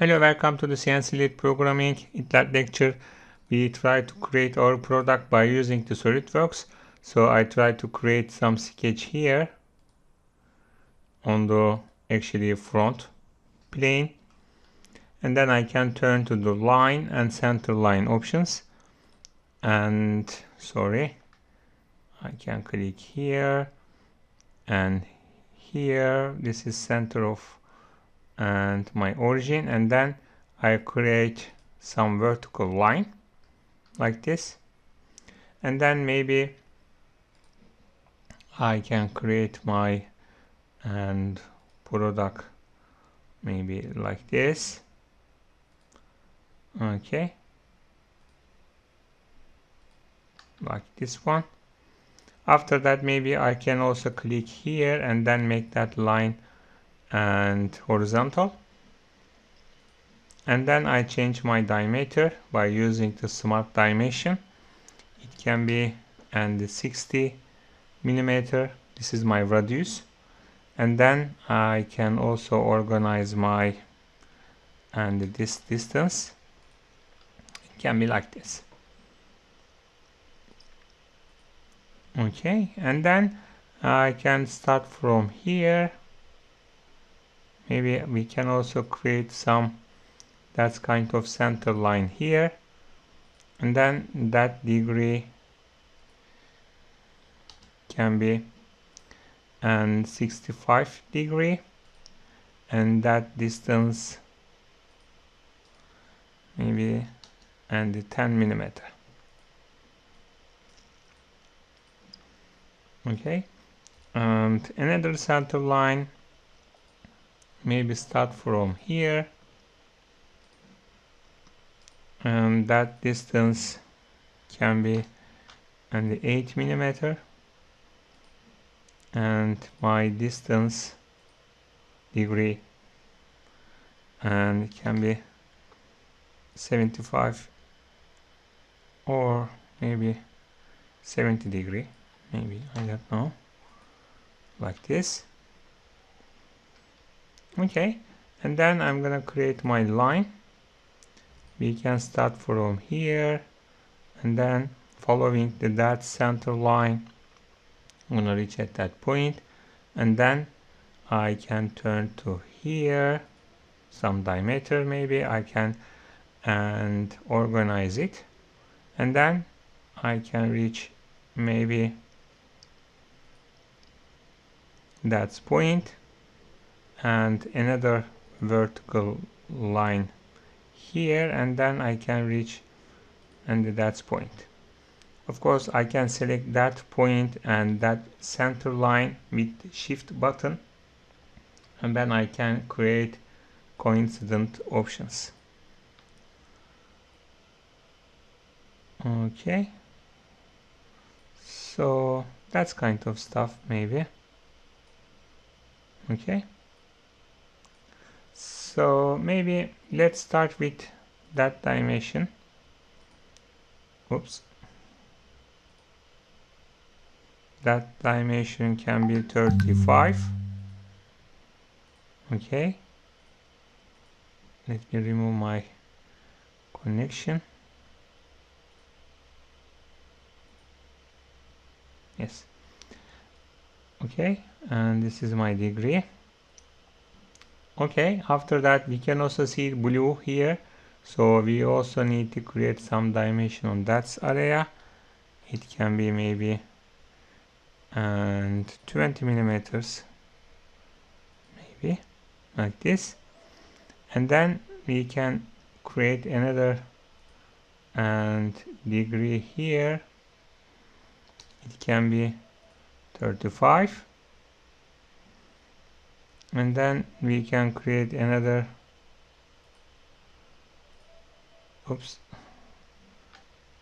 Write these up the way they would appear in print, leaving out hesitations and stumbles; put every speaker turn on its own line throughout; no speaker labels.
Hello, welcome to the CNC Lathe Programming. In that lecture, we try to create our product by using the Solidworks. So I try to create some sketch here on the actually front plane. And then I can turn to the line and center line options. And I can click here and here. This is center of and my origin, and then I create some vertical line like this, and then maybe I can create my product maybe like this. Okay, like this one. After that, maybe I can also click here and then make that line and horizontal, and then I change my diameter by using the smart dimension. It can be and 60 millimeter. This is my radius, and then I can also organize my this distance. It can be like this. Okay, and then I can start from here. Maybe we can also create some that's kind of center line here, and then that degree can be 65 degree, and that distance maybe 10 millimeter. Okay, and another center line maybe start from here, and that distance can be 8 millimeter, and my distance degree and it can be 75 or maybe 70 degree, maybe, I don't know, like this. Okay, and then I'm gonna create my line. We can start from here, and then following that center line, I'm gonna reach at that point, and then I can turn to here, some diameter maybe I can and organize it, and then I can reach maybe that point and another vertical line here, and then I can reach that point. Of course, I can select that point and that center line with shift button, and then I can create coincident options. Okay, so that's kind of stuff maybe. Okay, so maybe let's start with that dimension. Oops, that dimension can be 35. Okay, let me remove my connection. Yes. Okay, and this is my degree. Okay, after that we can also see blue here, so we also need to create some dimension on that area. It can be maybe 20 millimeters, maybe like this, and then we can create another degree here. It can be 35, and then we can create another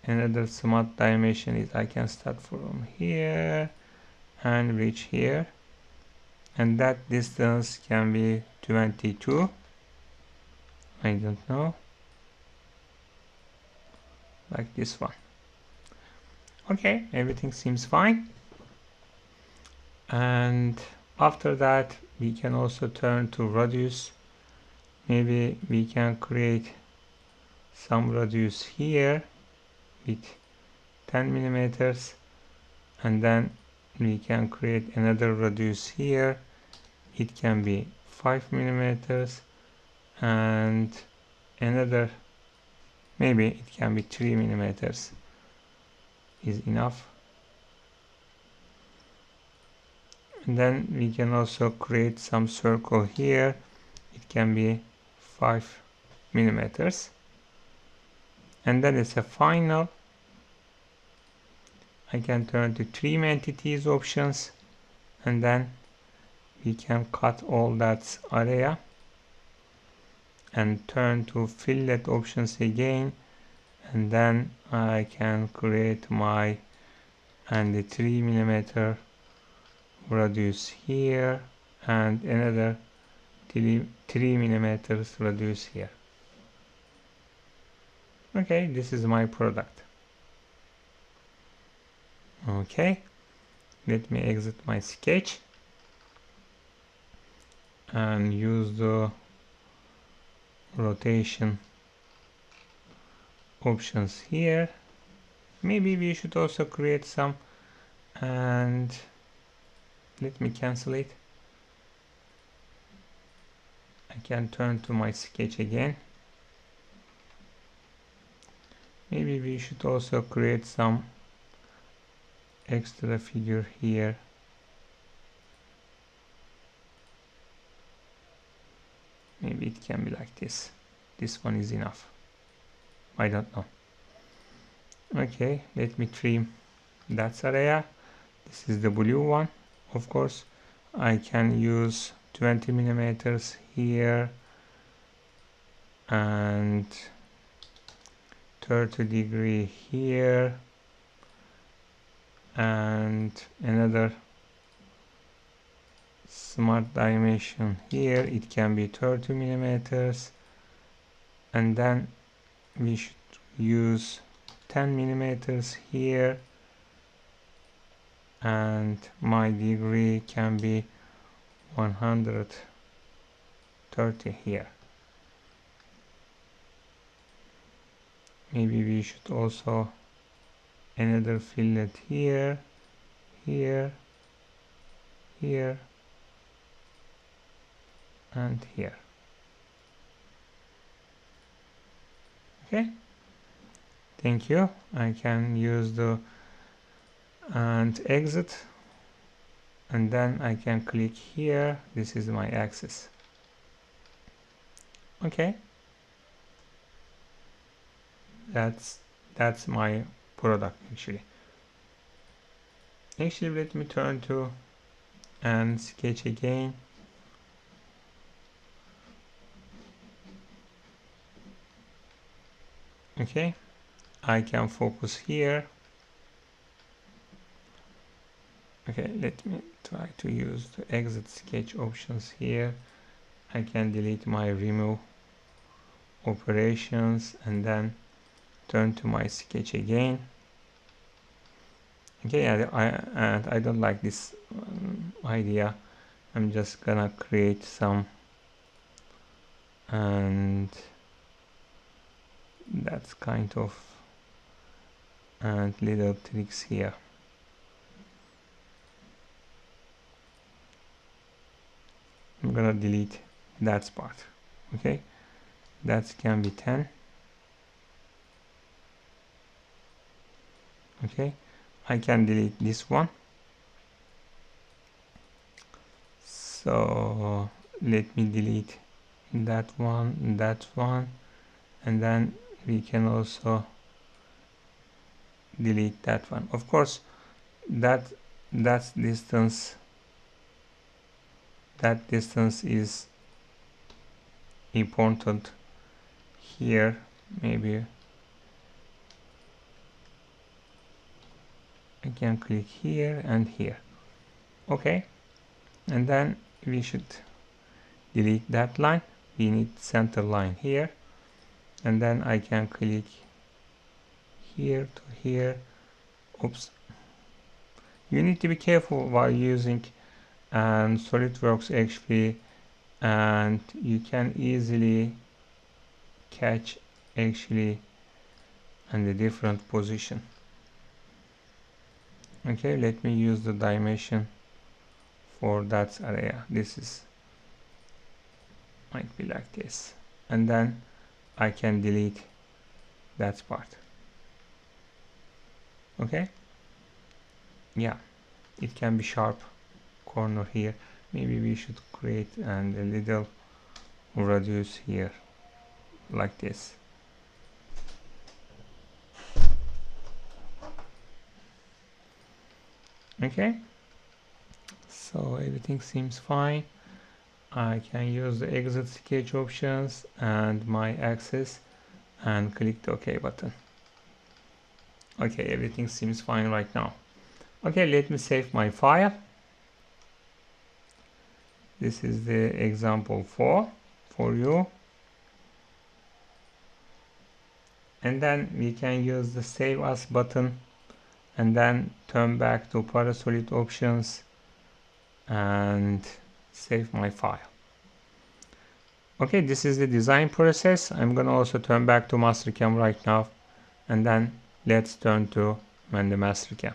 another smart dimension. Is I can start from here and reach here, and that distance can be 22. I don't know, like this one. Okay, everything seems fine, and after that we can also turn to radius maybe we can create some radius here with 10 millimeters, and then we can create another radius here. It can be 5 millimeters, and another, maybe it can be 3 millimeters is enough. And then we can also create some circle here. It can be 5 millimeters. And then it's a final. I can turn to trim entities options, and then we can cut all that area and turn to fillet options again, and then I can create my and the 3 millimeter radius here and another 3 millimeters radius here. Okay, this is my product. Okay, let me exit my sketch and use the rotation options here. Maybe we should also create some, and let me cancel it. I can turn to my sketch again. Maybe we should also create some extra figure here. Maybe it can be like this. This one is enough. I don't know. Okay, let me trim that area. This is the blue one. Of course, I can use 20 millimeters here and 30 degree here and another smart dimension here. It can be 30 millimeters, and then we should use 10 millimeters here, and my degree can be 130 here. Maybe we should also another fillet here, here, here, and here. Okay, thank you. I can use the and exit, and then I can click here. This is my axis. Okay, that's my product actually. Let me turn to and sketch again. Okay, I can focus here. Okay, let me try to use the exit sketch options here. I can delete my remove operations and then turn to my sketch again. Okay, and I don't like this idea. I'm just gonna create some, and that's kind of and little tricks here. I'm gonna delete that part. Okay, that can be 10. Okay, I can delete this one. So let me delete that one, and then we can also delete that one. Of course, that distance is important here. Maybe I can click here and here. Okay, and then we should delete that line. We need center line here, and then I can click here to here. Oops, you need to be careful while using and SolidWorks. Actually and you can easily catch actually in the different position. Okay, let me use the dimension for that area. This is might be like this, and then I can delete that part. Okay, yeah, it can be sharp corner here. Maybe we should create and a little radius here like this. Okay, so everything seems fine. I can use the exit sketch options and my axis and click the OK button. Okay, everything seems fine right now. Okay, let me save my file. This is the example for you. And then we can use the Save As button and then turn back to Parasolid options and save my file. Okay, this is the design process. I'm gonna also turn back to Mastercam right now, and then let's turn to the Mastercam.